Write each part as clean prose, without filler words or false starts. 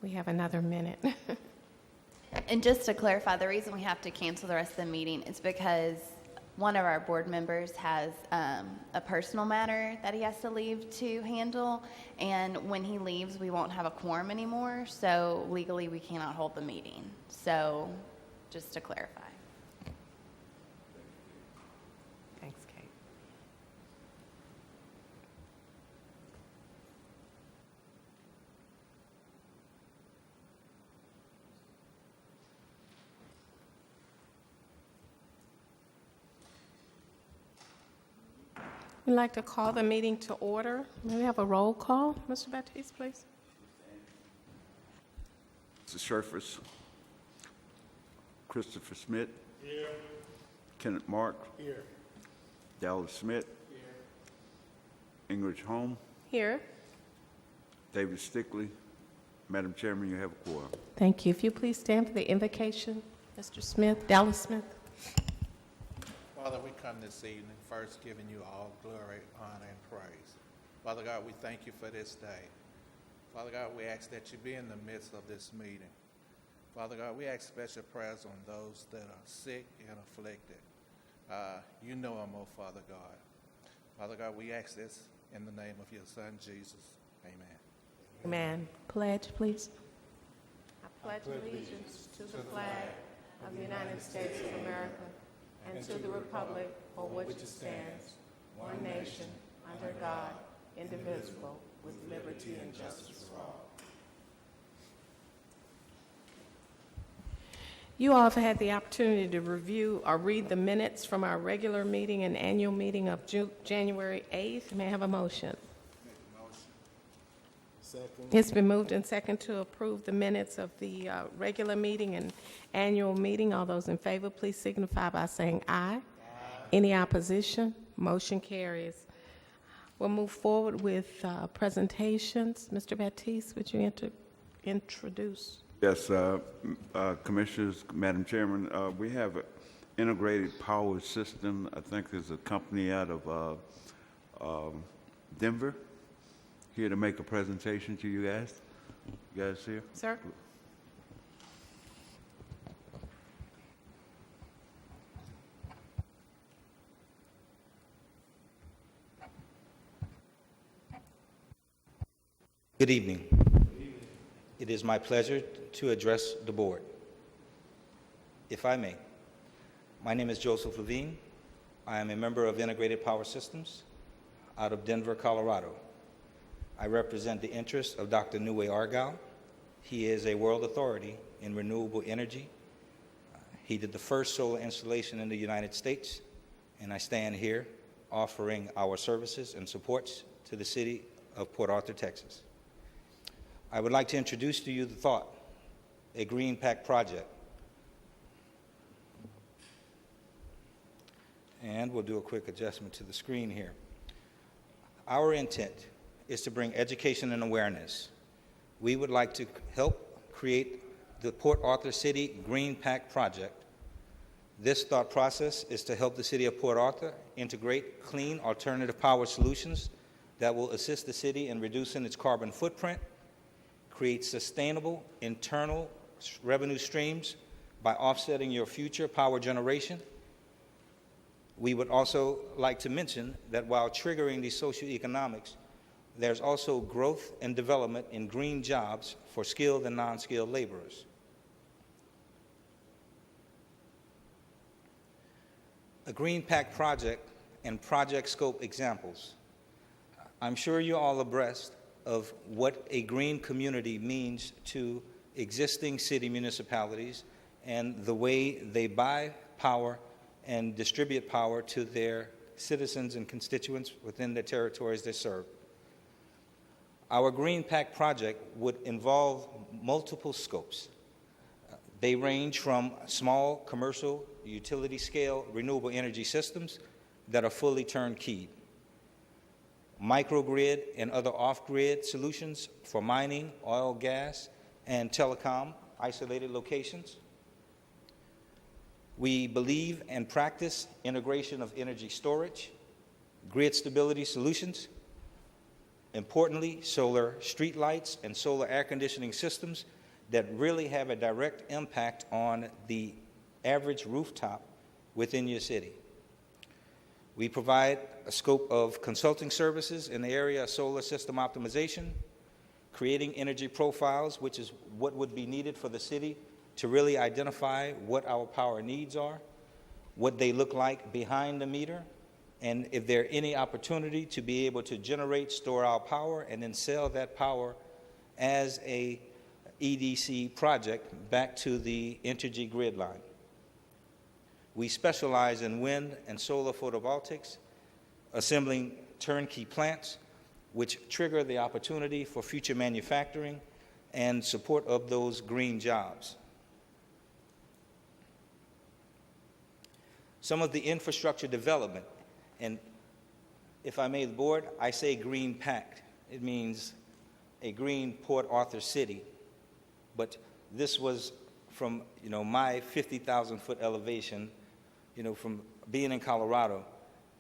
We have another minute. And just to clarify, the reason we have to cancel the rest of the meeting is because one of our board members has a personal matter that he has to leave to handle, and when he leaves, we won't have a quorum anymore, so legally we cannot hold the meeting. So just to clarify. Thanks, Kate. We'd like to call the meeting to order. May we have a roll call? Mr. Baptiste, please. Mr. Sherfus. Christopher Smith. Here. Kenneth Mark. Here. Dallas Smith. Here. Ingridge Holm. Here. David Stickley. Madam Chairman, you have a quorum. Thank you. If you please stand for the invocation. Mr. Smith, Dallas Smith. Father, we come this evening first giving you all glory, honor, and praise. Father God, we thank you for this day. Father God, we ask that you be in the midst of this meeting. Father God, we ask special prayers on those that are sick and afflicted. You know them, oh Father God. Father God, we ask this in the name of your Son, Jesus. Amen. Amen. Pledge, please. I pledge allegiance to the flag of the United States of America and to the republic for which it stands, one nation, under God, indivisible, with liberty and justice for all. You all have had the opportunity to review or read the minutes from our regular meeting and annual meeting of January 8th. May I have a motion? Second. It's been moved and second to approve the minutes of the regular meeting and annual meeting. All those in favor, please signify by saying aye. Any opposition? Motion carries. We'll move forward with presentations. Mr. Baptiste, would you introduce? Yes, Commissioners, Madam Chairman, we have an integrated power system. I think there's a company out of Denver here to make a presentation to you guys. You guys here? Sir? Good evening. It is my pleasure to address the board. If I may, my name is Joseph Levine. I am a member of Integrated Power Systems out of Denver, Colorado. I represent the interests of Dr. Neway Argyle. He is a world authority in renewable energy. He did the first solar installation in the United States, and I stand here offering our services and supports to the city of Port Arthur, Texas. I would like to introduce to you the thought, a Green Pact project. And we'll do a quick adjustment to the screen here. Our intent is to bring education and awareness. We would like to help create the Port Arthur City Green Pact project. This thought process is to help the city of Port Arthur integrate clean alternative power solutions that will assist the city in reducing its carbon footprint, create sustainable internal revenue streams by offsetting your future power generation. We would also like to mention that while triggering the socioeconomics, there's also growth and development in green jobs for skilled and non-skilled laborers. A Green Pact project and project scope examples. I'm sure you're all abreast of what a green community means to existing city municipalities and the way they buy power and distribute power to their citizens and constituents within the territories they serve. Our Green Pact project would involve multiple scopes. They range from small commercial utility scale renewable energy systems that are fully turnkeyed, microgrid and other off-grid solutions for mining, oil, gas, and telecom isolated locations. We believe and practice integration of energy storage, grid stability solutions, Importantly, solar streetlights and solar air conditioning systems that really have a direct impact on the average rooftop within your city. We provide a scope of consulting services in the area of solar system optimization, creating energy profiles, which is what would be needed for the city to really identify what our power needs are, what they look like behind the meter, and if there any opportunity to be able to generate, store our power, and then sell that power as a EDC project back to the Entergy grid line. We specialize in wind and solar photovoltaics, assembling turnkey plants, which trigger the opportunity for future manufacturing and support of those green jobs. Some of the infrastructure development, and if I may, the board, I say green pact. It means a green Port Arthur city, but this was from, my 50,000-foot elevation, from being in Colorado.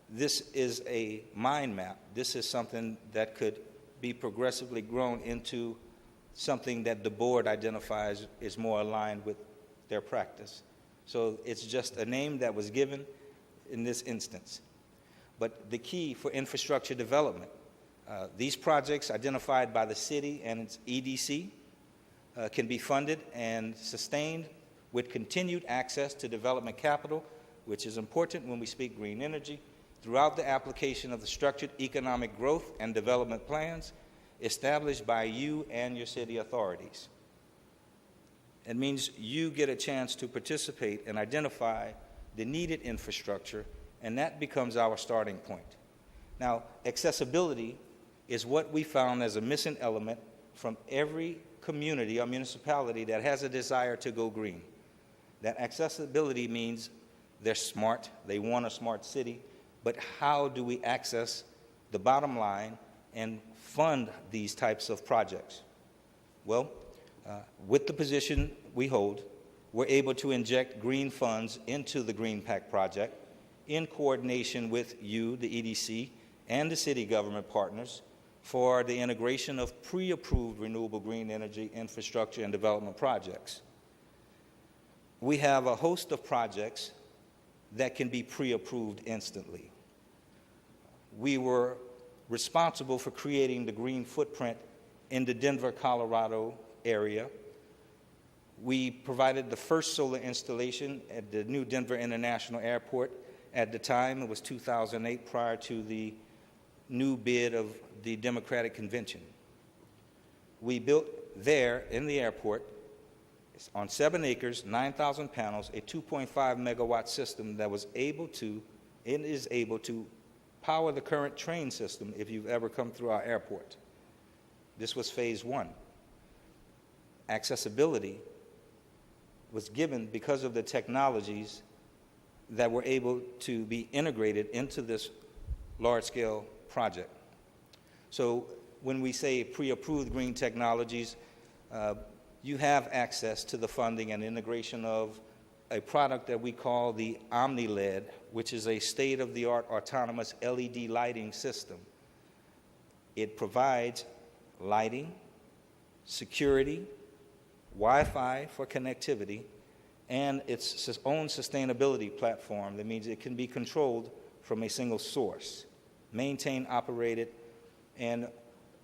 This is a mind map. This is something that could be progressively grown into something that the board identifies is more aligned with their practice. So it's just a name that was given in this instance. But the key for infrastructure development, these projects identified by the city and its EDC can be funded and sustained with continued access to development capital, which is important when we speak green energy, throughout the application of the structured economic growth and development plans established by you and your city authorities. It means you get a chance to participate and identify the needed infrastructure, and that becomes our starting point. Now, accessibility is what we found as a missing element from every community or municipality that has a desire to go green. That accessibility means they're smart, they want a smart city, but how do we access the bottom line and fund these types of projects? Well, with the position we hold, we're able to inject green funds into the Green Pact project in coordination with you, the EDC, and the city government partners for the integration of pre-approved renewable green energy infrastructure and development projects. We have a host of projects that can be pre-approved instantly. We were responsible for creating the green footprint in the Denver, Colorado area. We provided the first solar installation at the new Denver International Airport. At the time, it was 2008, prior to the new bid of the Democratic Convention. We built there in the airport, on 7 acres, 9,000 panels, a 2.5 megawatt system that was able to, and is able to, power the current train system if you've ever come through our airport. This was phase one. Accessibility was given because of the technologies that were able to be integrated into this large-scale project. So when we say pre-approved green technologies, you have access to the funding and integration of a product that we call the OmniLED, which is a state-of-the-art autonomous LED lighting system. It provides lighting, security, Wi-Fi for connectivity, and its own sustainability platform. That means it can be controlled from a single source, maintained, operated, and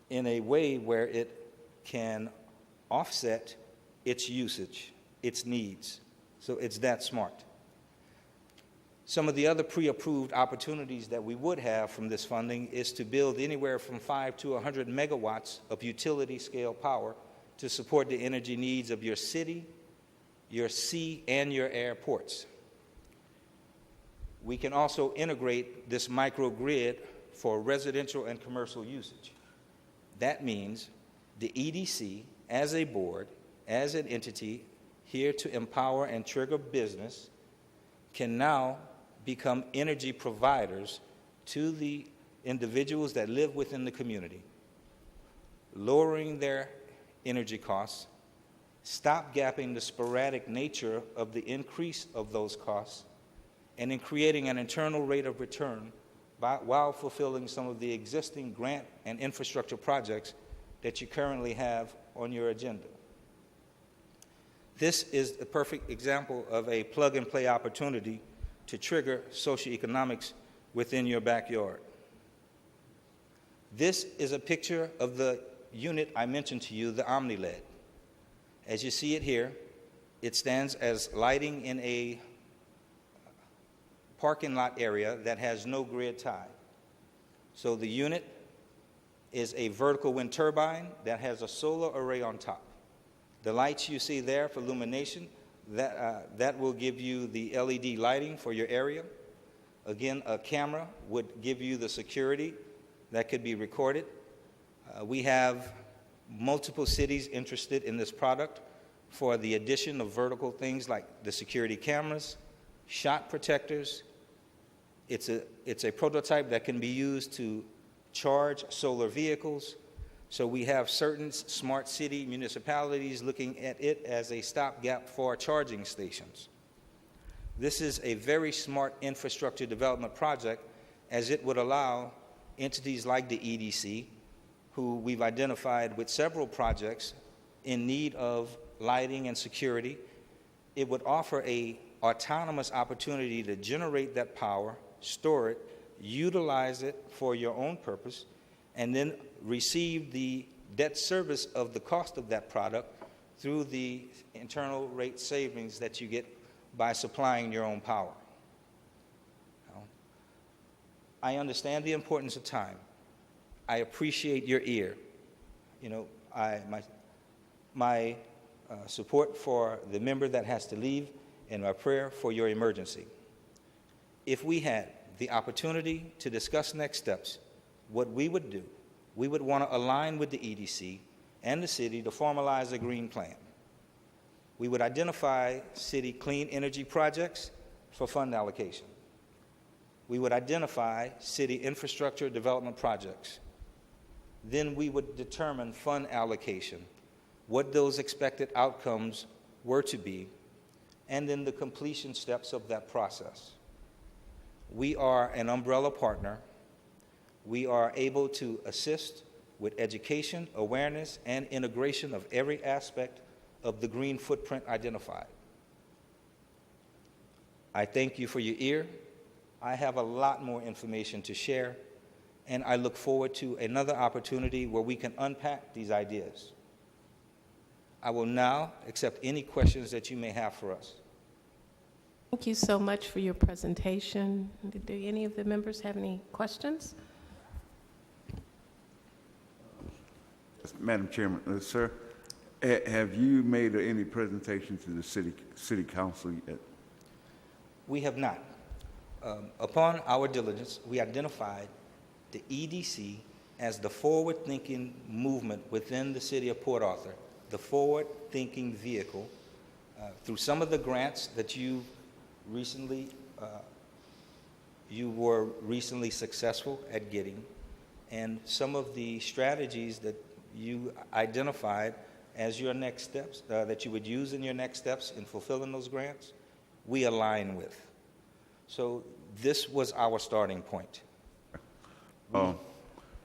in a way where it can offset its usage, its needs. So it's that smart. Some of the other pre-approved opportunities that we would have from this funding is to build anywhere from 5 to 100 megawatts of utility scale power to support the energy needs of your city, your sea, and your airports. We can also integrate this microgrid for residential and commercial usage. That means the EDC, as a board, as an entity here to empower and trigger business, can now become energy providers to the individuals that live within the community, lowering their energy costs, stop gapping the sporadic nature of the increase of those costs, and in creating an internal rate of return while fulfilling some of the existing grant and infrastructure projects that you currently have on your agenda. This is a perfect example of a plug-and-play opportunity to trigger socioeconomics within your backyard. This is a picture of the unit I mentioned to you, the OmniLED. As you see it here, it stands as lighting in a parking lot area that has no grid tie. So the unit is a vertical wind turbine that has a solar array on top. The lights you see there for illumination, that will give you the LED lighting for your area. Again, a camera would give you the security that could be recorded. We have multiple cities interested in this product for the addition of vertical things like the security cameras, shot protectors. It's a prototype that can be used to charge solar vehicles. So we have certain smart city municipalities looking at it as a stopgap for charging stations. This is a very smart infrastructure development project, as it would allow entities like the EDC, who we've identified with several projects in need of lighting and security. It would offer an autonomous opportunity to generate that power, store it, utilize it for your own purpose, and then receive the debt service of the cost of that product through the internal rate savings that you get by supplying your own power. I understand the importance of time. I appreciate your ear. My support for the member that has to leave, and my prayer for your emergency. If we had the opportunity to discuss next steps, what we would do, we would want to align with the EDC and the city to formalize a green plan. We would identify city clean energy projects for fund allocation. We would identify city infrastructure development projects. Then we would determine fund allocation, what those expected outcomes were to be, and then the completion steps of that process. We are an umbrella partner. We are able to assist with education, awareness, and integration of every aspect of the green footprint identified. I thank you for your ear. I have a lot more information to share, and I look forward to another opportunity where we can unpack these ideas. I will now accept any questions that you may have for us. Thank you so much for your presentation. Do any of the members have any questions? Madam Chairman, sir, have you made any presentation to the city council yet? We have not. Upon our diligence, we identified the EDC as the forward-thinking movement within the city of Port Arthur, the forward-thinking vehicle. Through some of the grants that you were recently successful at getting, and some of the strategies that you identified as your next steps, that you would use in your next steps in fulfilling those grants, we align with. So this was our starting point.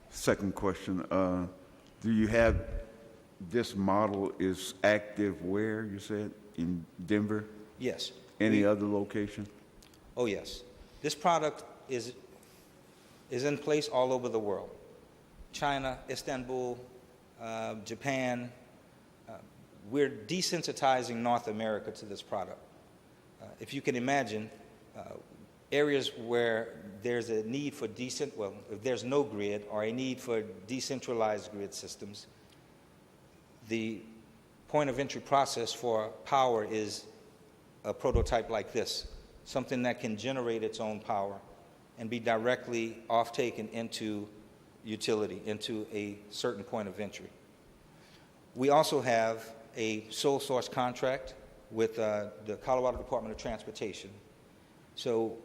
Second question, do you have this model is active where, you said, in Denver? Yes. Any other location? Oh, yes. This product is in place all over the world. China, Istanbul, Japan. We're desensitizing North America to this product. If you can imagine, areas where there's a need for if there's no grid or a need for decentralized grid systems, the point of entry process for power is a prototype like this, something that can generate its own power and be directly off-taken into utility, into a certain point of entry. We also have a sole source contract with the Colorado Department of Transportation. So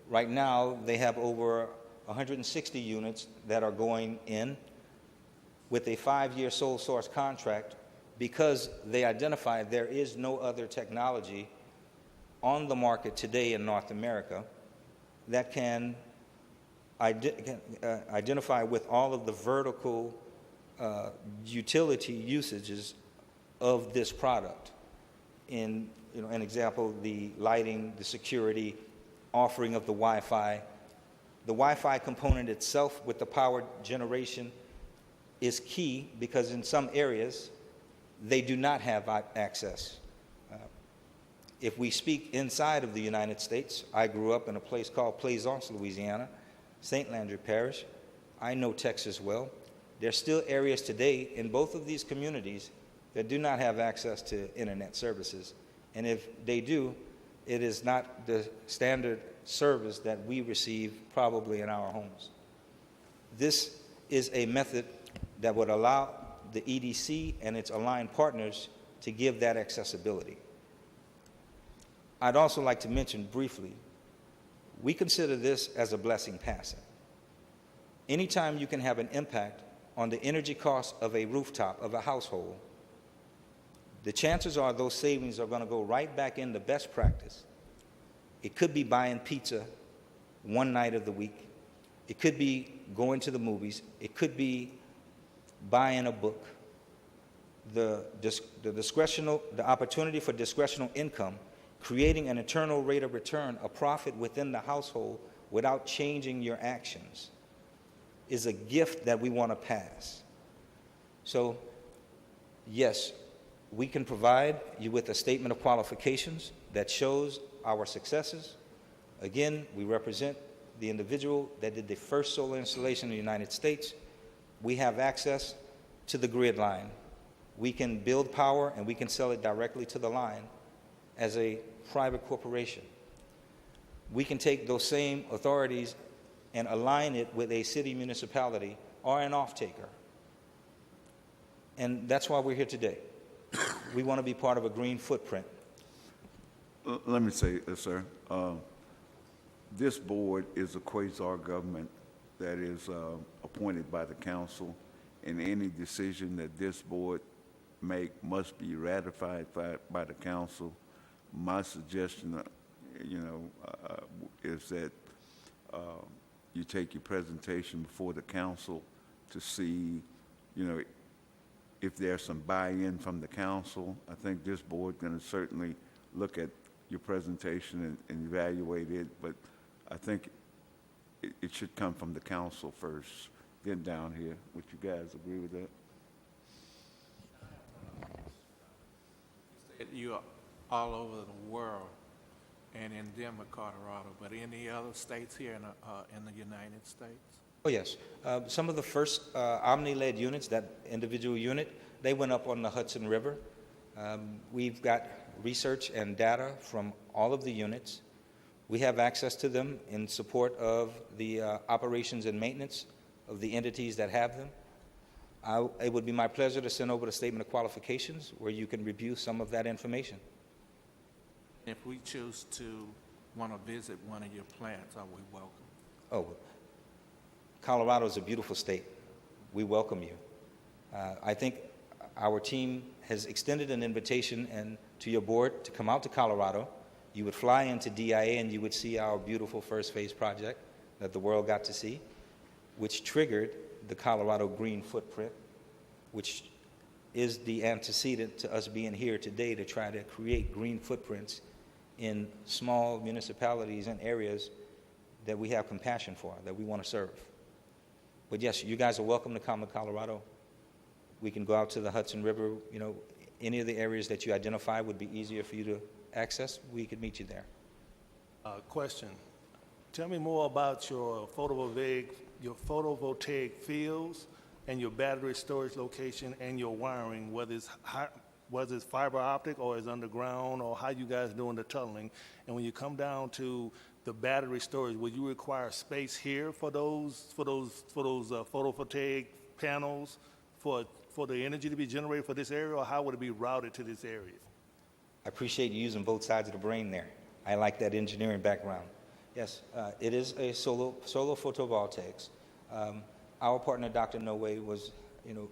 right now, they have over 160 units that are going in with a 5-year sole source contract, because they identified there is no other technology on the market today in North America that can identify with all of the vertical utility usages of this product. In an example, the lighting, the security, offering of the Wi-Fi. The Wi-Fi component itself with the power generation is key because in some areas they do not have access. If we speak inside of the United States, I grew up in a place called Plaisance, Louisiana, St. Landry Parish. I know Texas well. There's still areas today in both of these communities that do not have access to internet services. And if they do, it is not the standard service that we receive probably in our homes. This is a method that would allow the EDC and its aligned partners to give that accessibility. I'd also like to mention briefly, we consider this as a blessing passing. Anytime you can have an impact on the energy cost of a rooftop of a household, the chances are those savings are going to go right back into best practice. It could be buying pizza one night of the week. It could be going to the movies. It could be buying a book. The opportunity for discretional income, creating an internal rate of return, a profit within the household without changing your actions, is a gift that we want to pass. So, yes, we can provide you with a statement of qualifications that shows our successes. Again, we represent the individual that did the first solar installation in the United States. We have access to the grid line. We can build power and we can sell it directly to the line as a private corporation. We can take those same authorities and align it with a city municipality or an off-taker. And that's why we're here today. We want to be part of a green footprint. Let me say this, sir. This board is a quasi-government that is appointed by the council, and any decision that this board make must be ratified by the council. My suggestion, is that you take your presentation before the council to see, if there's some buy-in from the council. I think this board going to certainly look at your presentation and evaluate it, but I think it should come from the council first, then down here. Would you guys agree with that? You are all over the world and in Denver, Colorado, but any other states here in the United States? Oh, yes. Some of the first Omni-led units, that individual unit, they went up on the Hudson River. We've got research and data from all of the units. We have access to them in support of the operations and maintenance of the entities that have them. It would be my pleasure to send over the statement of qualifications where you can review some of that information. If we choose to want to visit one of your plants, are we welcome? Oh, Colorado is a beautiful state. We welcome you. I think our team has extended an invitation to your board to come out to Colorado. You would fly into DIA and you would see our beautiful first phase project that the world got to see, which triggered the Colorado Green Footprint, which is the antecedent to us being here today to try to create green footprints in small municipalities and areas that we have compassion for, that we want to serve. But yes, you guys are welcome to come to Colorado. We can go out to the Hudson River. Any of the areas that you identify would be easier for you to access. We could meet you there. Question. Tell me more about your photovoltaic fields and your battery storage location and your wiring, whether it's fiber optic or it's underground, or how you guys doing the tunneling. And when you come down to the battery storage, will you require space here for those photovoltaic panels for the energy to be generated for this area, or how would it be routed to this area? I appreciate you using both sides of the brain there. I like that engineering background. Yes, it is a solar photovoltaics. Our partner, Dr. Noe, was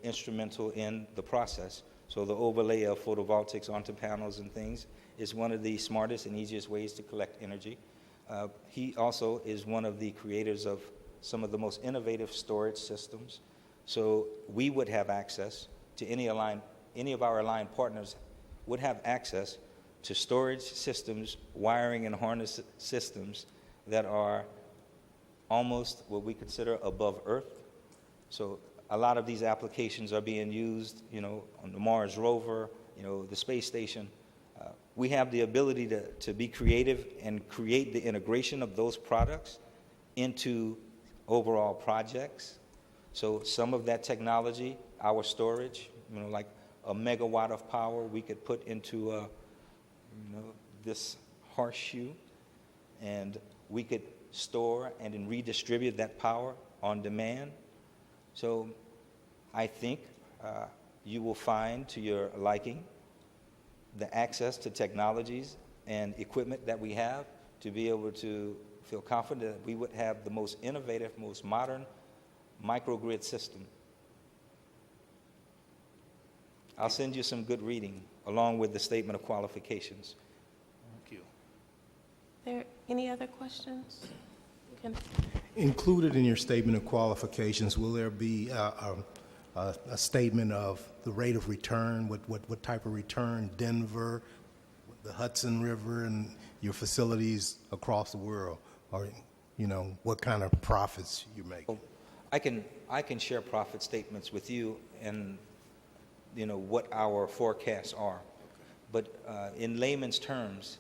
instrumental in the process. So the overlay of photovoltaics onto panels and things is one of the smartest and easiest ways to collect energy. He also is one of the creators of some of the most innovative storage systems. So we would have access to any of our aligned partners would have access to storage systems, wiring and harness systems that are almost what we consider above Earth. So a lot of these applications are being used, on the Mars rover, the space station. We have the ability to be creative and create the integration of those products into overall projects. So some of that technology, our storage, like a megawatt of power, we could put into this horseshoe, and we could store and then redistribute that power on demand. So I think you will find to your liking the access to technologies and equipment that we have to be able to feel confident that we would have the most innovative, most modern microgrid system. I'll send you some good reading along with the statement of qualifications. Thank you. There any other questions? Included in your statement of qualifications, will there be a statement of the rate of return? What type of return? Denver, the Hudson River, and your facilities across the world, or what kind of profits you make? I can share profit statements with you and what our forecasts are, but in layman's terms,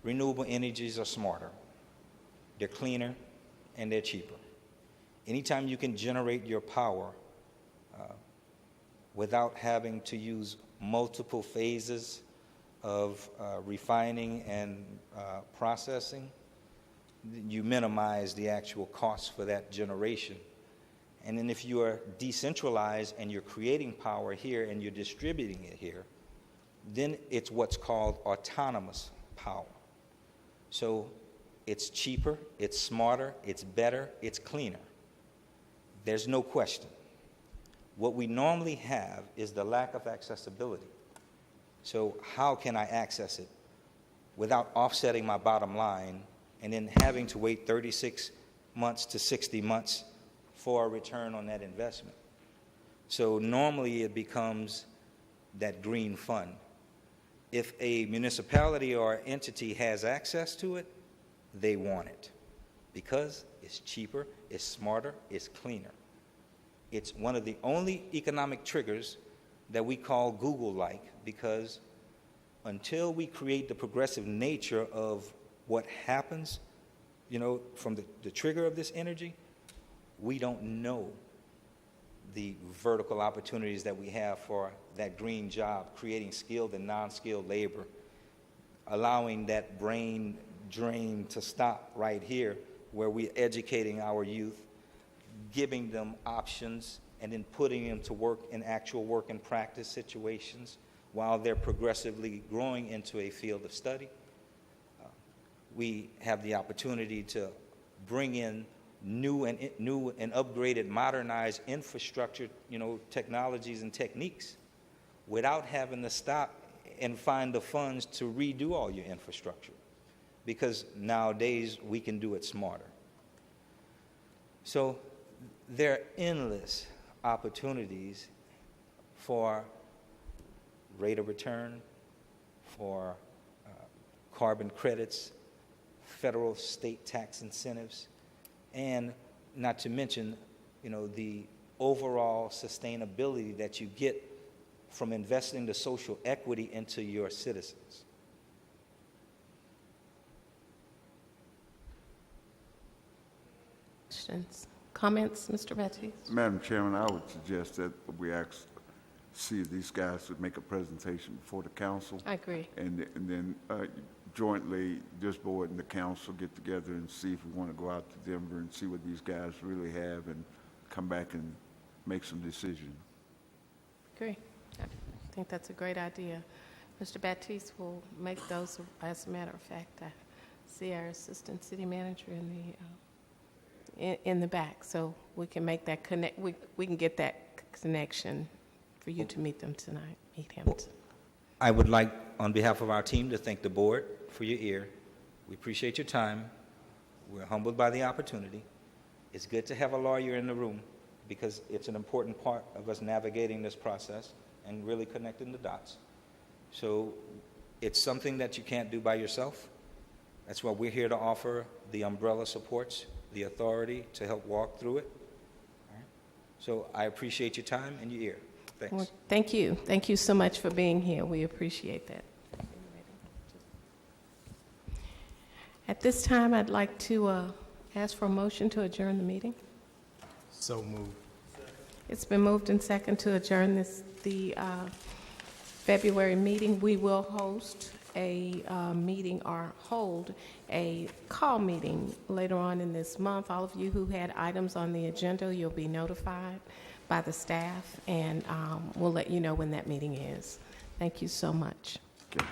renewable energies are smarter, they're cleaner, and they're cheaper. Anytime you can generate your power without having to use multiple phases of refining and processing, you minimize the actual cost for that generation. And then if you are decentralized and you're creating power here and you're distributing it here, then it's what's called autonomous power. So it's cheaper, it's smarter, it's better, it's cleaner. There's no question. What we normally have is the lack of accessibility. So how can I access it without offsetting my bottom line and then having to wait 36 months to 60 months for a return on that investment? So normally it becomes that green fund. If a municipality or entity has access to it, they want it because it's cheaper, it's smarter, it's cleaner. It's one of the only economic triggers that we call Google-like, because until we create the progressive nature of what happens, from the trigger of this energy, we don't know the vertical opportunities that we have for that green job, creating skilled and non-skilled labor, allowing that brain drain to stop right here where we're educating our youth, giving them options, and then putting them to work in actual work and practice situations while they're progressively growing into a field of study. We have the opportunity to bring in new and upgraded, modernized infrastructure, technologies and techniques without having to stop and find the funds to redo all your infrastructure, because nowadays we can do it smarter. So there are endless opportunities for rate of return, for carbon credits, federal state tax incentives, and not to mention, the overall sustainability that you get from investing the social equity into your citizens. Questions, comments, Mr. Baptiste? Madam Chairman, I would suggest that we see if these guys would make a presentation before the council. I agree. And then jointly, this board and the council get together and see if we want to go out to Denver and see what these guys really have and come back and make some decisions. Agree. I think that's a great idea. Mr. Baptiste will make those, as a matter of fact, I see our assistant city manager in the back, so we can make that connect. We can get that connection for you to meet them tonight. Meet him. I would like, on behalf of our team, to thank the board for your ear. We appreciate your time. We're humbled by the opportunity. It's good to have a lawyer in the room because it's an important part of us navigating this process and really connecting the dots. So it's something that you can't do by yourself. That's why we're here to offer the umbrella supports, the authority to help walk through it. All right? So I appreciate your time and your ear. Thanks. Well, thank you. Thank you so much for being here. We appreciate that. At this time, I'd like to ask for a motion to adjourn the meeting. So moved. It's been moved and second to adjourn the February meeting. We will host a meeting or hold a call meeting later on in this month. All of you who had items on the agenda, you'll be notified by the staff, and we'll let you know when that meeting is. Thank you so much. Okay.